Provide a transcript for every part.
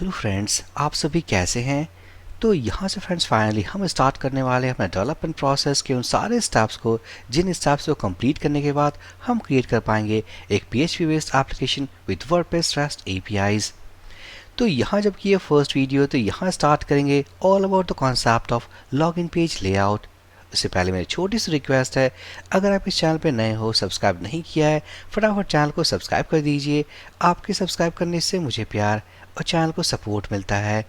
Hello friends, आप सभी कैसे हैं। तो यहाँ से फ्रेंड्स फाइनली हम स्टार्ट करने वाले हैं अपना डेवलपमेंट प्रोसेस के उन सारे स्टेप्स को जिन स्टेप्स को कंप्लीट करने के बाद हम क्रिएट कर पाएंगे एक PHP based application with WordPress rest APIs। तो यहाँ जबकि ये फर्स्ट वीडियो तो यहाँ स्टार्ट करेंगे all about the concept of log n page layout. उससे पहले मेरी छोटी सी रिक्वेस्ट है, अगर आप इस चैनल पे नए हो, सब्सक्राइब नहीं किया है, फटाफट चैनल को सब्सक्राइब कर दीजिए। आपके सब्सक्राइब करने से मुझे प्यार और चैनल को सपोर्ट मिलता है।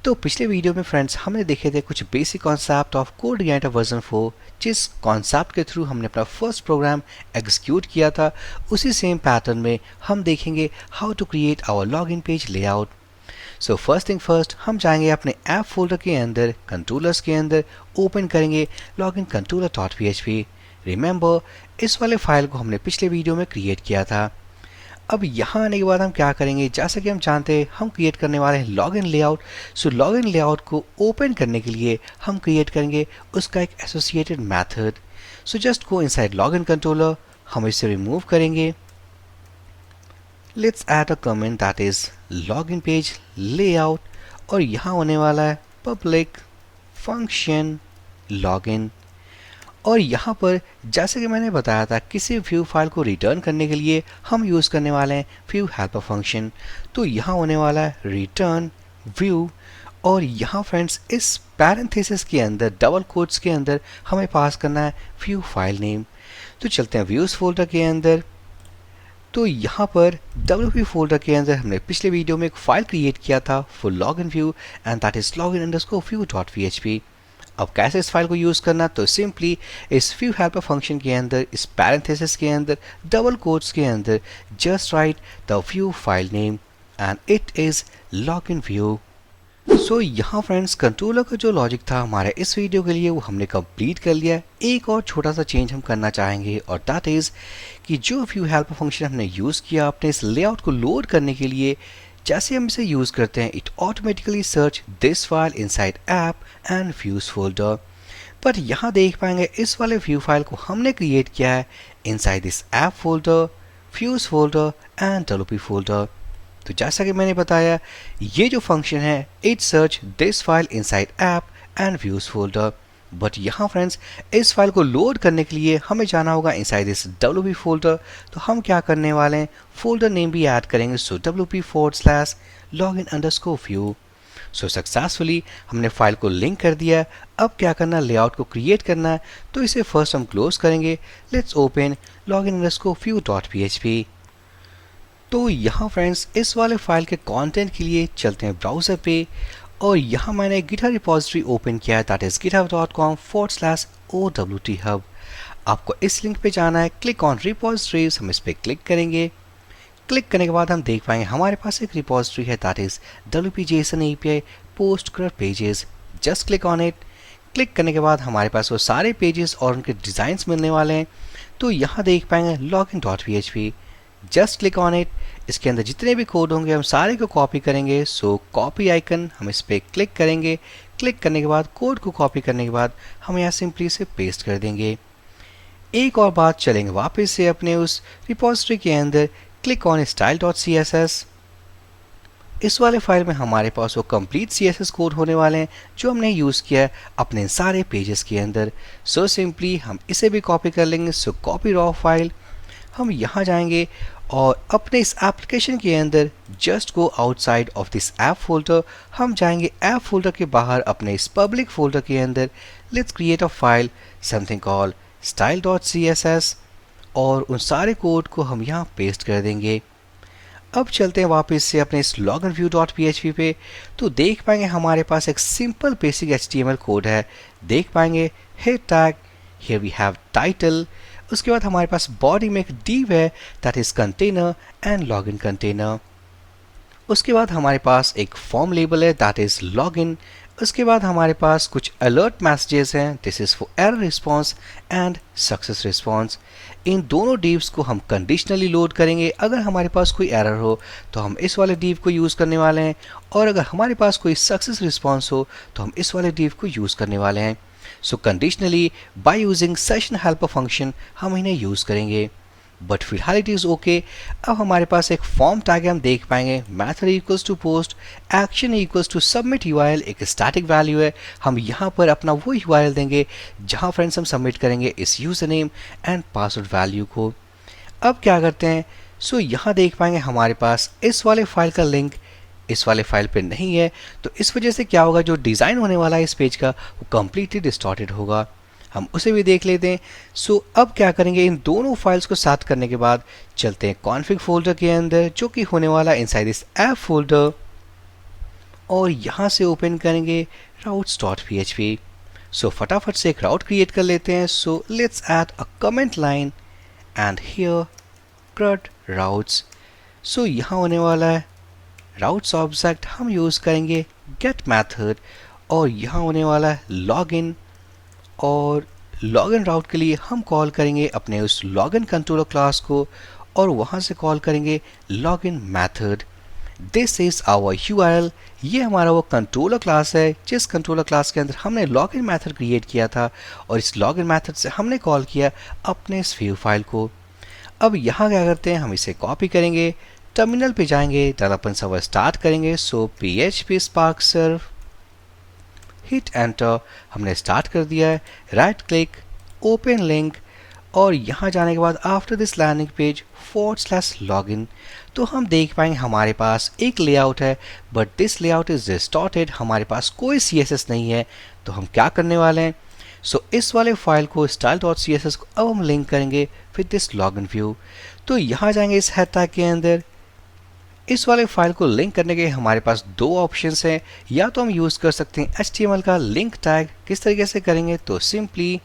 तो पिछले वीडियो में फ्रेंड्स हमने देखे थे कुछ बेसिक कॉन्सेप्ट ऑफ कोडइग्नाइटर वर्जन 4, जिस कॉन्सेप्ट के थ्रू हमने अपना फर्स्ट प्रोग्राम एग्जीक्यूट किया था। उसी सेम पैटर्न में हम देखेंगे how to create our login page layout. So first thing first, हम जाएंगे अपने ऐप फोल्डर के अंदर, कंट्रोलर्स के अंदर, ओपन करेंगे login controller dot PHP। Remember, इस वाले फाइल को हमने पिछले वीडियो में क्रिएट किया था। अब यहाँ आने के बाद हम क्या करेंगे, जैसा कि हम जानते हैं हम क्रिएट करने वाले हैं लॉगिन लेआउट। सो लॉगिन लेआउट को ओपन करने के लिए हम क्रिएट करेंगे उसका एक एसोसिएटेड मेथड। सो just go inside login controller, हम इसे रिमूव करेंगे। Let's add a comment that is login page layout, और यहाँ होने वाला है पब्लिक फंक्शन लॉगिन। और यहाँ पर जैसे कि मैंने बताया था, किसी व्यू फाइल को रिटर्न करने के लिए हम यूज़ करने वाले हैं व्यू हेल्पर फंक्शन। तो यहाँ होने वाला है रिटर्न व्यू, और यहाँ फ्रेंड्स इस पैरेंथेसिस के अंदर, डबल कोट्स के अंदर हमें पास करना है व्यू फाइल नेम। तो चलते हैं व्यूज़ फोल्डर के अंदर। तो यहाँ पर WP फोल्डर के अंदर हमने पिछले वीडियो में एक फाइल क्रिएट किया था for login view, and that is login_view.php। अब कैसे इस फाइल को यूज़ करना, तो सिंपली इस व्यू हेल्पर फंक्शन के अंदर, इस पैरेंथेसिस के अंदर, डबल कोट्स के अंदर just write the view file name and it is login view. So यहाँ फ्रेंड्स कंट्रोलर का जो लॉजिक था हमारे इस वीडियो के लिए वो हमने कंप्लीट कर लिया। एक और छोटा सा चेंज हम करना चाहेंगे, और दैट इज़ कि जो व्यू हेल्पर फंक्शन हमने यूज़ किया अपने इस लेआउट को लोड करने के लिए, जैसे हम इसे यूज़ करते हैं it automatically search this file inside app and views folder. पर यहाँ देख पाएंगे इस वाले व्यू फाइल को हमने क्रिएट किया है inside this app folder, views folder and WP folder. तो जैसा कि मैंने बताया, ये जो फंक्शन है it search this file inside app and views folder. But यहाँ फ्रेंड्स इस फाइल को लोड करने के लिए हमें जाना होगा इनसाइड दिस WP फोल्डर। तो हम क्या करने वाले हैं, फोल्डर नेम भी ऐड करेंगे। सो WP/login_view। सो सक्सेसफुली हमने फाइल को लिंक कर दिया है। अब क्या करना, लेआउट को क्रिएट करना है। तो इसे फर्स्ट हम क्लोज करेंगे। Let's open login_view.php। तो यहाँ फ्रेंड्स इस वाले फाइल के कंटेंट के लिए चलते हैं ब्राउज़र पे, और यहाँ मैंने गिटहब रिपॉजिटरी ओपन किया है, दैट इज़ github.com/OWThub। आपको इस लिंक पे जाना है, क्लिक ऑन रिपॉजिटरीज, हम इस पर क्लिक करेंगे। क्लिक करने के बाद हम देख पाएंगे हमारे पास एक रिपॉजिटरी है, that is WP-JSON API PostGres pages. Just click on it. Click करने के बाद हमारे पास वो सारे पेजेस और उनके डिज़ाइंस मिलने वाले हैं। तो यहाँ देख पाएंगे login.php। Just click on it. इसके अंदर जितने भी कोड होंगे हम सारे को कॉपी करेंगे। सो कॉपी आइकन, हम इस पर क्लिक करेंगे। क्लिक करने के बाद कोड को कॉपी करने के बाद हम यहाँ सिंपली इसे पेस्ट कर देंगे। एक और बात, चलेंगे वापस से अपने उस रिपॉजिटरी के अंदर, क्लिक ऑन style.css। इस वाले फाइल में हमारे पास वो कंप्लीट CSS कोड होने वाले हैं जो हमने यूज़ किया है अपने सारे पेजेस के अंदर। सो सिंपली हम इसे भी कॉपी कर लेंगे। सो कॉपी रॉ फाइल, हम यहाँ जाएंगे और अपने इस एप्लीकेशन के अंदर just go outside of this app folder. हम जाएंगे ऐप फोल्डर के बाहर अपने इस पब्लिक फोल्डर के अंदर। Let's create a file something called style.css, और उन सारे कोड को हम यहाँ पेस्ट कर देंगे। अब चलते हैं वापस से अपने इस login_view.php पे। तो देख पाएंगे हमारे पास एक सिंपल बेसिक HTML कोड है। देख पाएंगे head tag, here we have title. उसके बाद हमारे पास बॉडी में एक div है, that is container and login container. उसके बाद हमारे पास एक फॉर्म लेबल है, दैट इज लॉगिन। उसके बाद हमारे पास कुछ अलर्ट मैसेजेस हैं, this is for error response and success response. इन दोनों divs को हम कंडीशनली लोड करेंगे। अगर हमारे पास कोई एरर हो तो हम इस वाले div को यूज़ करने वाले हैं, और अगर हमारे पास कोई सक्सेस रिस्पॉन्स हो तो हम इस वाले div को यूज़ करने वाले हैं। So conditionally by using session helper function हम इन्हें यूज़ करेंगे। बट फिलहाल इट इज़ ओके। अब हमारे पास एक फॉर्म टैग है, हम देख पाएंगे method equals to post action equals to submit URL, एक स्टैटिक वैल्यू है। हम यहाँ पर अपना वो यूआरएल देंगे जहाँ फ्रेंड्स हम सबमिट करेंगे इस user name and password value को। अब क्या करते हैं, सो यहाँ देख पाएंगे हमारे पास इस वाले फाइल का लिंक इस वाले फाइल पे नहीं है, तो इस वजह से क्या होगा, जो डिज़ाइन होने वाला है इस पेज का वो कम्प्लीटली डिस्टॉर्टेड होगा। हम उसे भी देख लेते हैं। सो अब क्या करेंगे, इन दोनों फाइल्स को साथ करने के बाद चलते हैं कॉन्फ़िग फोल्डर के अंदर जो कि होने वाला इनसाइड दिस ऐप फोल्डर, और यहाँ से ओपन करेंगे routes.php। सो फटाफट से एक राउट क्रिएट कर लेते हैं। So let's add a comment line and here CRUD routes। सो यहाँ होने वाला है routes ऑब्जेक्ट हम यूज़ करेंगे get मेथड, और यहाँ होने वाला है लॉगिन, और लॉगिन राउट के लिए हम कॉल करेंगे अपने उस लॉगिन कंट्रोलर क्लास को, और वहाँ से कॉल करेंगे login method. This is our URL, ये हमारा वो कंट्रोलर क्लास है जिस कंट्रोलर क्लास के अंदर हमने लॉगिन मेथड क्रिएट किया था, और इस लॉगिन मेथड से हमने कॉल किया अपने इस व्यू फाइल को। अब यहाँ क्या करते हैं, हम इसे कॉपी करेंगे, टर्मिनल पे जाएंगे, डेवलपमेंट सर्वर स्टार्ट करेंगे। सो PHP स्पार्क सर्व, हिट एंटर, हमने स्टार्ट कर दिया है। राइट क्लिक, ओपन लिंक, और यहाँ जाने के बाद after this landing page /login, तो हम देख पाएंगे हमारे पास एक लेआउट है, but this layout is distorted, हमारे पास कोई CSS नहीं है। तो हम क्या करने वाले हैं, सो इस वाले फाइल को style.css को अब हम लिंक करेंगे विद दिस लॉगिन व्यू। तो यहाँ जाएंगे इस हेड टैग के अंदर, इस वाले फाइल को लिंक करने के हमारे पास दो ऑप्शंस हैं। या तो हम यूज़ कर सकते हैं HTML का लिंक टैग, किस तरीके से करेंगे, तो simply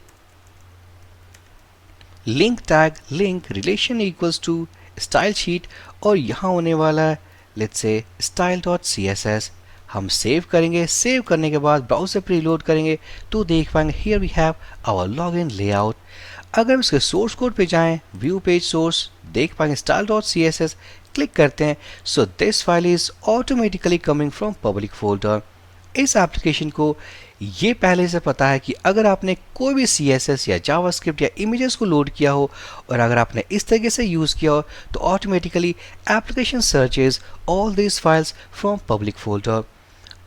link tag link relation equals to style sheet, और यहाँ होने वाला है लेट्स से style.css। हम सेव करेंगे, सेव करने के बाद ब्राउज़र पर रीलोड करेंगे तो देख पाएंगे here we have our login layout. अगर इसके सोर्स कोड पे जाएं, व्यू पेज सोर्स, देख पाएंगे style.css, क्लिक करते हैं। So this file is automatically coming from public folder. इस एप्लीकेशन को ये पहले से पता है कि अगर आपने कोई भी CSS या जावास्क्रिप्ट या इमेजेस को लोड किया हो, और अगर आपने इस तरीके से यूज़ किया हो, तो automatically application searches all this files from public folder.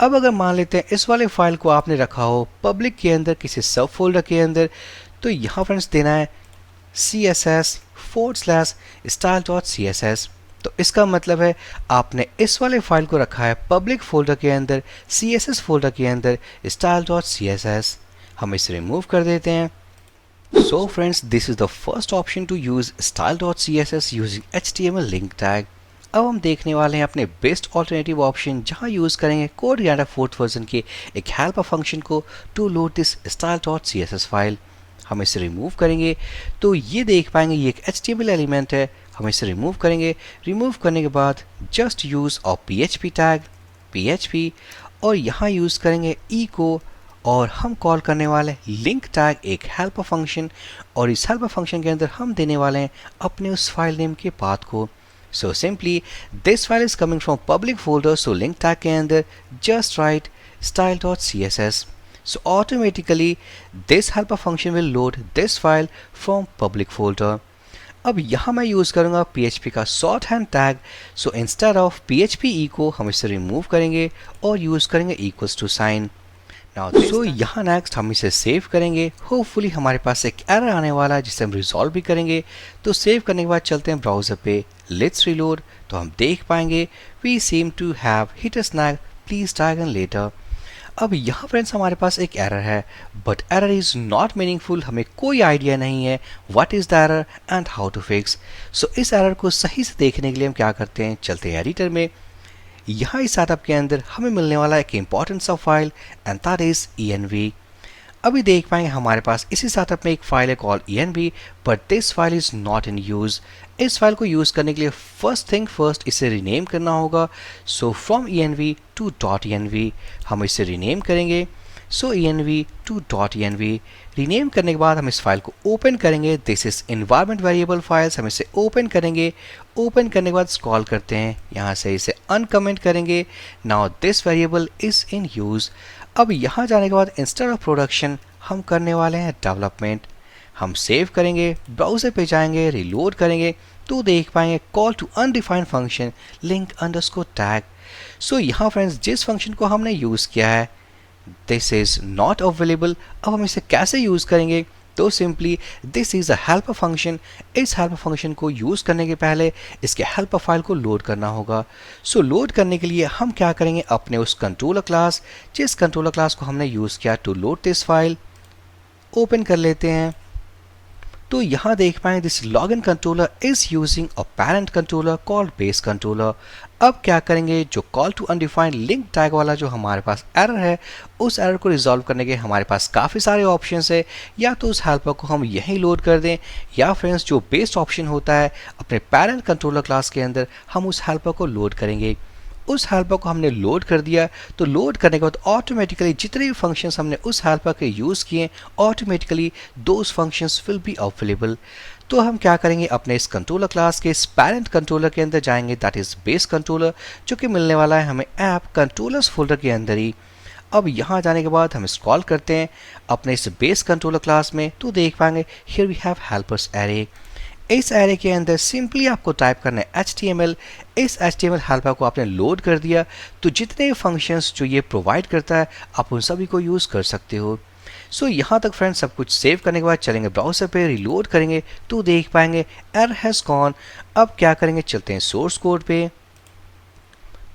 अब अगर मान लेते हैं इस वाले फाइल को आपने रखा हो पब्लिक के अंदर किसी सब फोल्डर के अंदर, तो यहाँ फ्रेंड्स देना है css/style.css। तो इसका मतलब है आपने इस वाले फाइल को रखा है पब्लिक फोल्डर के अंदर, CSS फोल्डर के अंदर style.css। हम इसे रिमूव कर देते हैं। So friends, this is the first option to use style.css using HTML link tag. अब हम देखने वाले हैं अपने बेस्ट ऑल्टरनेटिव ऑप्शन, जहां यूज़ करेंगे CodeGyada 4th वर्जन के एक हेल्पर फंक्शन को to load this style.css file. हम इसे रिमूव करेंगे तो ये देख पाएंगे ये एक HTML एलिमेंट है। हम इसे रिमूव करेंगे, रिमूव करने के बाद जस्ट यूज़ और PHP टैग PHP, और यहाँ यूज़ करेंगे echo, और हम कॉल करने वाले हैं लिंक टैग एक हेल्पर फंक्शन, और इस हेल्पर फंक्शन के अंदर हम देने वाले हैं अपने उस फाइल नेम के पाथ को। So simply this file is coming from public folder, so link tag के अंदर just right style.css। So automatically this helper function will load this file from public folder। अब यहाँ मैं यूज़ करूँगा PHP का short hand tag. So instead of PHP echo हम इसे remove करेंगे और यूज़ करेंगे इक्वल्स टू साइन। सो यहाँ नेक्स्ट हम इसे सेव करेंगे। होपफुली हमारे पास एक एरर आने वाला है जिसे हम रिजॉल्व भी करेंगे। तो सेव करने के बाद चलते हैं ब्राउज़र पे, लेट्स रीलोड, तो हम देख पाएंगे we seem to have hit a snag, please try again later. अब यहाँ फ्रेंड्स हमारे पास एक एरर है, but error is not meaningful, हमें कोई आइडिया नहीं है what is the error and how to fix. So इस एरर को सही से देखने के लिए हम क्या करते हैं, चलते हैं एडिटर में। यहाँ इस सेटअप के अंदर हमें मिलने वाला एक इंपॉर्टेंट सा file and that is env। अभी देख पाएंगे हमारे पास इसी सेटअप में एक फाइल है call env, but this file is not in use. इस फाइल को यूज़ करने के लिए फर्स्ट थिंग फर्स्ट इसे रीनेम करना होगा। So from env to .env हम इसे रीनेम करेंगे। So env to .env rename करने के बाद हम इस फाइल को ओपन करेंगे। This is environment variable files, हम इसे ओपन करेंगे। ओपन करने के बाद स्क्रॉल करते हैं, यहाँ से इसे अनकमेंट करेंगे। Now this variable is in use. अब यहाँ जाने के बाद इंस्टेड ऑफ प्रोडक्शन हम करने वाले हैं डेवलपमेंट। हम सेव करेंगे, ब्राउज़र पे जाएंगे, रिलोड करेंगे तो देख पाएंगे call to undefined function link underscore tag. So यहाँ फ्रेंड्स जिस फंक्शन को हमने यूज़ किया है दिस इज़ नॉट अवेलेबल। अब हम इसे कैसे यूज़ करेंगे, तो simply this is a helper function. इस हेल्पर फंक्शन को यूज़ करने के पहले इसके हेल्पर फाइल को लोड करना होगा। सो लोड करने के लिए हम क्या करेंगे, अपने उस कंट्रोलर क्लास जिस कंट्रोलर क्लास को हमने यूज़ किया to load this file open कर लेते हैं। तो यहाँ देख पाएंगे this login controller is using a parent controller called base controller. अब क्या करेंगे, जो call to undefined link tag वाला जो हमारे पास एरर है उस एरर को रिजॉल्व करने के हमारे पास काफ़ी सारे ऑप्शंस है। या तो उस हेल्पर को हम यहीं लोड कर दें, या फ्रेंड्स जो बेस्ट ऑप्शन होता है अपने पेरेंट कंट्रोलर क्लास के अंदर हम उस हेल्पर को लोड करेंगे। उस हेल्पर को हमने लोड कर दिया तो लोड करने के बाद ऑटोमेटिकली जितने भी फंक्शंस हमने उस हेल्पर के यूज़ किए automatically those functions will be available. तो हम क्या करेंगे, अपने इस कंट्रोलर क्लास के इस पेरेंट कंट्रोलर के अंदर जाएंगे, दैट इज़ बेस कंट्रोलर, जो कि मिलने वाला है हमें ऐप कंट्रोलर्स फोल्डर के अंदर ही। अब यहाँ जाने के बाद हम स्क्रॉल करते हैं अपने इस बेस कंट्रोलर क्लास में तो देख पाएंगे here we have helpers array. इस एरे के अंदर सिंपली आपको टाइप करना है HTML। इस HTML हेल्पर को आपने लोड कर दिया तो जितने फंक्शंस जो ये प्रोवाइड करता है आप उन सभी को यूज़ कर सकते हो। सो यहाँ तक फ्रेंड्स सब कुछ सेव करने के बाद चलेंगे ब्राउज़र पे, रिलोड करेंगे तो देख पाएंगे एरर हैज़ गॉन। अब क्या करेंगे, चलते हैं सोर्स कोड पे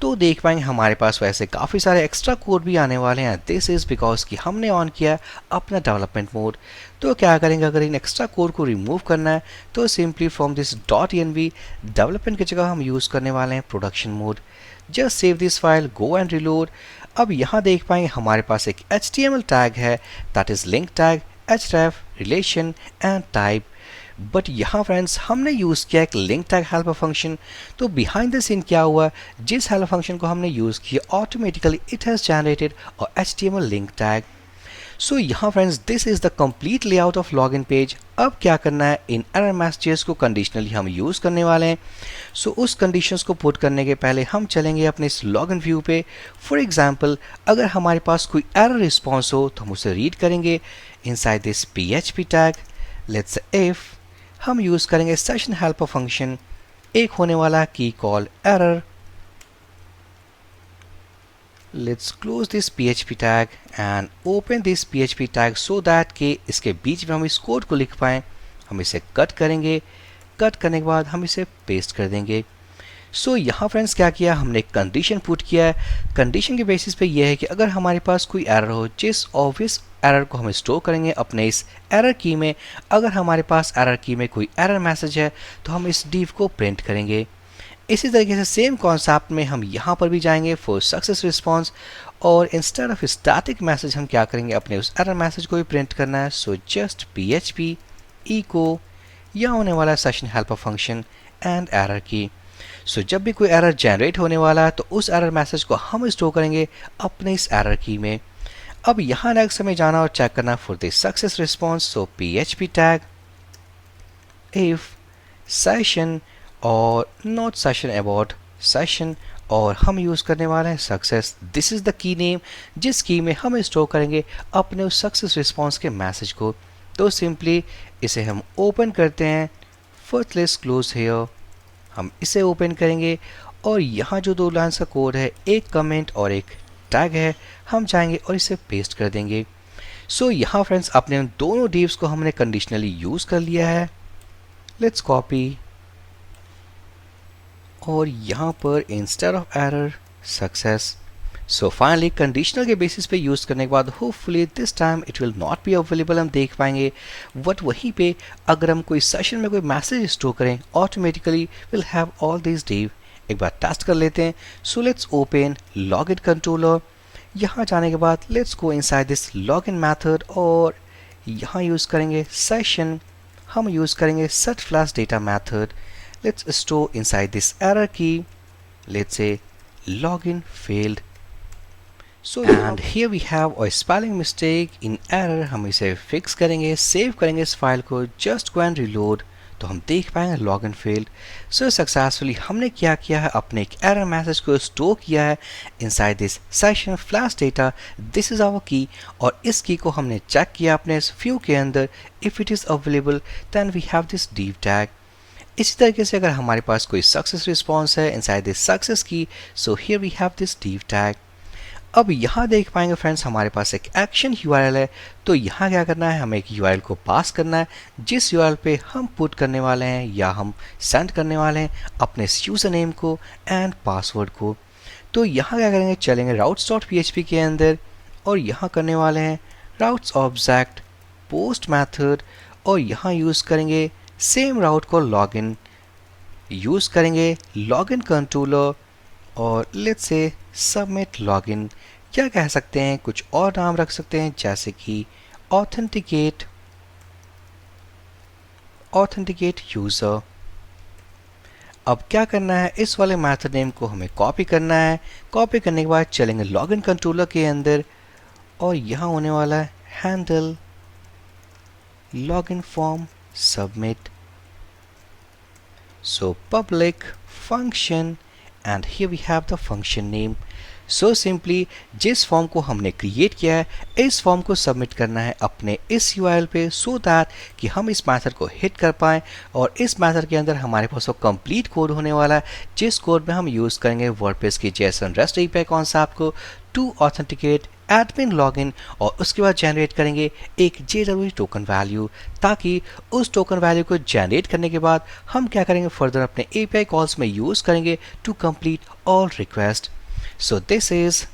तो देख पाएंगे हमारे पास वैसे काफ़ी सारे एक्स्ट्रा कोड भी आने वाले हैं। दिस इज़ बिकॉज कि हमने ऑन किया अपना डेवलपमेंट मोड। तो क्या करेंगे, अगर इन एक्स्ट्रा कोड को रिमूव करना है तो simply from this .env development की जगह हम यूज़ करने वाले हैं production mode. Just save this file, go and reload. अब यहाँ देख पाएंगे हमारे पास एक HTML टैग है that is link tag href relation and type. But यहाँ फ्रेंड्स हमने यूज़ किया एक लिंक टैग हेल्पर फंक्शन। तो बिहाइंड द सीन क्या हुआ, जिस हेल्पर फंक्शन को हमने यूज़ किया ऑटोमेटिकली इट हैज़ जनरेटेड और HTML लिंक टैग। सो यहाँ friends this is the complete layout of log n page. अब क्या करना है, इन एरर मैसेजेस को कंडीशनली हम यूज़ करने वाले हैं। सो उस कंडीशंस को पुट करने के पहले हम चलेंगे अपने इस लॉगिन व्यू पे। फॉर एग्जांपल अगर हमारे पास कोई एरर रिस्पॉन्स हो तो हम उसे रीड करेंगे inside this PHP tag. Let's say if हम यूज़ करेंगे सेशन हेल्पर फंक्शन, एक होने वाला की call error. Let's close this PHP tag and open this PHP tag so that कि इसके बीच में हम इस कोड को लिख पाएँ। हम इसे कट करेंगे, कट करने के बाद हम इसे पेस्ट कर देंगे। सो यहाँ फ्रेंड्स क्या किया, हमने एक कंडीशन पुट किया है। कंडीशन के बेसिस पे यह है कि अगर हमारे पास कोई एरर हो, जिस ऑब्वियस एरर को हम स्टोर करेंगे अपने इस एरर की में, अगर हमारे पास एरर की में कोई एरर मैसेज है तो हम इस div को प्रिंट करेंगे। इसी तरीके से सेम कॉन्सेप्ट में हम यहाँ पर भी जाएंगे फॉर सक्सेस रिस्पॉन्स, और इंस्टेड ऑफ स्टैटिक मैसेज हम क्या करेंगे, अपने उस एरर मैसेज को भी प्रिंट करना है। सो जस्ट PHP echo या होने वाला session helper function and error की। सो जब भी कोई एरर जनरेट होने वाला है तो उस एरर मैसेज को हम स्टोर करेंगे अपने इस एरर की में। अब यहाँ नेक्स्ट हमें जाना और चेक करना for this success response. So PHP tag if session और नॉट सेशन अबाउट सेशन, और हम यूज़ करने वाले हैं success. This is the key name जिस की में हम स्टोर करेंगे अपने उस सक्सेस रिस्पॉन्स के मैसेज को। तो सिंपली इसे हम ओपन करते हैं, फर्स्ट लेट्स क्लोज हियर, हम इसे ओपन करेंगे और यहाँ जो 2 लाइन्स का कोड है, एक कमेंट और एक टैग है, हम जाएंगे और इसे पेस्ट कर देंगे। सो यहाँ फ्रेंड्स अपने उन दोनों divs को हमने कंडीशनली यूज़ कर लिया है। लेट्स कॉपी और यहाँ पर instead of error success. So finally conditional के बेसिस पे यूज़ करने के बाद hopefully this time it will not be available, हम देख पाएंगे। बट वहीं पे अगर हम कोई सेशन में कोई मैसेज स्टोर करें automatically will have all this div। एक बार टेस्ट कर लेते हैं। So let's open login controller. यहाँ जाने के बाद let's go inside this login method और यहाँ यूज़ करेंगे सेशन, हम यूज़ करेंगे set flash data method। let's store inside this error key, let's say login failed। So and here we have a spelling mistake in error, हम इसे fix करेंगे, save करेंगे इस फाइल को, just go and reload तो हम देख पाएंगे लॉगिन फेल्ड। सो सक्सेसफुली हमने क्या किया है, अपने एक एरर मैसेज को स्टोर किया है inside this session flash data. This is our key, और इस की को हमने चेक किया अपने इस व्यू के अंदर। If it is available then we have this div tag. इसी तरीके से अगर हमारे पास कोई सक्सेस रिस्पॉन्स है inside this success key, so here we have this div tag. अब यहाँ देख पाएंगे फ्रेंड्स हमारे पास एक एक्शन URL है। तो यहाँ क्या करना है, हमें एक URL को पास करना है जिस URL पे हम पुट करने वाले हैं या हम सेंड करने वाले हैं अपने यूज़र नेम को एंड पासवर्ड को। तो यहाँ क्या करेंगे, चलेंगे routes.php के अंदर और यहाँ करने वाले हैं routes ऑब्जेक्ट पोस्ट मेथड, और यहाँ यूज़ करेंगे सेम राउट को लॉगिन, यूज़ करेंगे लॉगिन कंट्रोलर और लेट्स से सबमिट लॉगिन। क्या कह सकते हैं, कुछ और नाम रख सकते हैं जैसे कि ऑथेंटिकेट यूज़र। अब क्या करना है, इस वाले मेथड नेम को हमें कॉपी करना है। कॉपी करने के बाद चलेंगे लॉगिन कंट्रोलर के अंदर और यहाँ होने वाला है handle login form submit. So public function and here we have the function name. So simply जिस फॉर्म को हमने क्रिएट किया है इस फॉर्म को सबमिट करना है अपने इस URL पे so that कि हम इस मेथड को हिट कर पाएँ, और इस मेथड के अंदर हमारे पास वो कंप्लीट कोड होने वाला है जिस कोड में हम यूज़ करेंगे वर्डप्रेस की JSON REST API कॉन्सेप्ट को टू ऑथेंटिकेट एडमिन लॉगिन, और उसके बाद जनरेट करेंगे एक JWT टोकन वैल्यू, ताकि उस टोकन वैल्यू को जनरेट करने के बाद हम क्या करेंगे फर्दर अपने API कॉल्स में यूज़ करेंगे to complete all request. So this is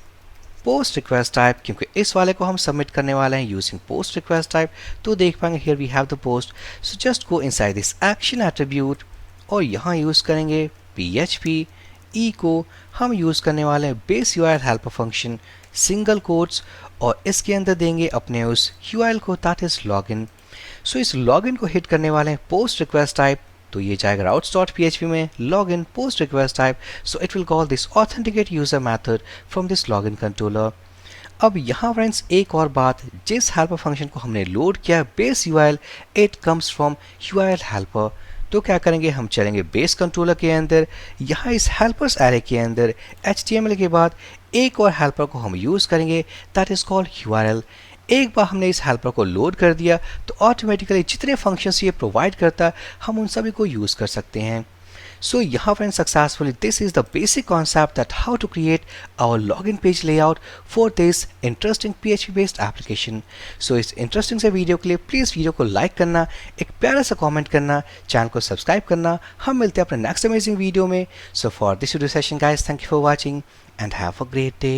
post request type, क्योंकि इस वाले को हम सबमिट करने वाले हैं यूजिंग पोस्ट रिक्वेस्ट टाइप। तो देख पाएंगे here we have the post. So just go inside this action attribute और यहाँ यूज़ करेंगे PHP ई को हम यूज़ करने वाले हैं base URL helper function single quotes, और इसके अंदर देंगे अपने उस URL को दैट इज लॉगिन। सो इस लॉगिन को हिट करने वाले हैं पोस्ट रिक्वेस्ट टाइप, तो ये जाएगा routes.php में login post request type. So it will call this authenticate user method from this login controller. अब यहाँ फ्रेंड्स एक और बात, जिस हेल्पर फंक्शन को हमने लोड किया base URL it comes from URL helper. तो क्या करेंगे, हम चलेंगे बेस कंट्रोलर के अंदर, यहाँ इस हेल्पर्स एरे के अंदर HTML के बाद एक और हेल्पर को हम यूज़ करेंगे दैट इज़ कॉल्ड URL। एक बार हमने इस हेल्पर को लोड कर दिया तो ऑटोमेटिकली जितने फंक्शंस ये प्रोवाइड करता है हम उन सभी को यूज़ कर सकते हैं। So यहाँ friends successfully this is the basic concept that how to create our login page layout for this interesting PHP based application. So इस interesting से वीडियो के लिए प्लीज़ वीडियो को लाइक करना, एक प्यारा सा कमेंट करना, चैनल को सब्सक्राइब करना। हम मिलते हैं अपने नेक्स्ट अमेजिंग वीडियो में। So for this video session guys, thank you for watching and have a great day.